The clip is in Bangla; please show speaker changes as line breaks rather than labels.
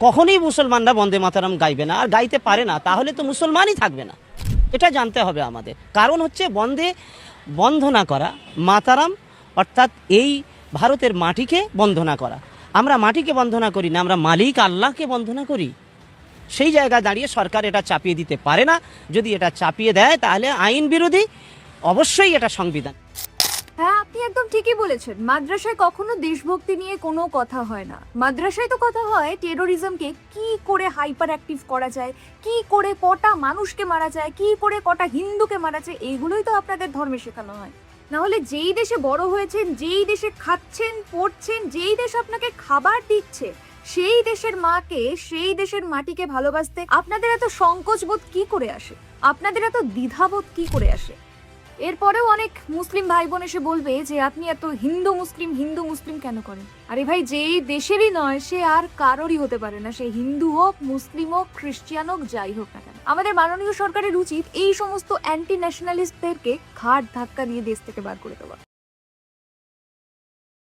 কখনোই মুসলমানরা বন্দে মাতারাম গাইবে না, আর গাইতে পারে না, তাহলে তো মুসলমানই থাকবে না। এটা জানতে হবে আমাদের। কারণ হচ্ছে বন্দে বন্দনা করা, মাতারাম অর্থাৎ এই ভারতের মাটিকে বন্দনা করা। আমরা মাটিকে বন্দনা করি না, আমরা মালিক আল্লাহকে বন্দনা করি। সেই জায়গায় দাঁড়িয়ে সরকার এটা চাপিয়ে দিতে পারে না। যদি এটা চাপিয়ে দেয় তাহলে আইন বিরোধী, অবশ্যই এটা সংবিধান।
হ্যাঁ, আপনি একদম ঠিকই বলেছেন। মাদ্রাসায় কখনো দেশভক্তি নিয়ে কোনো কথা হয় না। মাদ্রাসায় তো কথা হয় টেরোরিজমকে কি করে হাইপার অ্যাক্টিভ করা যায়, কি করে কটা মানুষকে মারা যায়, কি করে কটা হিন্দুকে মারা যায়, এইগুলোই তো আপনাদের ধর্মে শেখানো হয়। না হলে যেই দেশে বড় হয়েছেন, যেই দেশে খাচ্ছেন পড়ছেন, যেই দেশ আপনাকে খাবার দিচ্ছে, সেই দেশের মাকে, সেই দেশের মাটিকে ভালোবাসতে আপনাদের এত সংকোচ বোধ কি করে আসে, আপনাদের এত দ্বিধাবোধ কি করে আসে? এরপরেও অনেক মুসলিম ভাই বোন এসে বলবে যে আপনি এত হিন্দু মুসলিম কেন করেন? আরে ভাই, যেই দেশেরই নয় সে আর কারোরই হতে পারে না, সে হিন্দু হোক, মুসলিম হোক, খ্রিস্টান হোক, যাই হোক না কেন। আমাদের মাননীয় সরকারের উচিত এই সমস্ত অ্যান্টি ন্যাশনালিস্টদেরকে ঘাট ধাক্কা দিয়ে দেশ থেকে বার করে দেওয়া।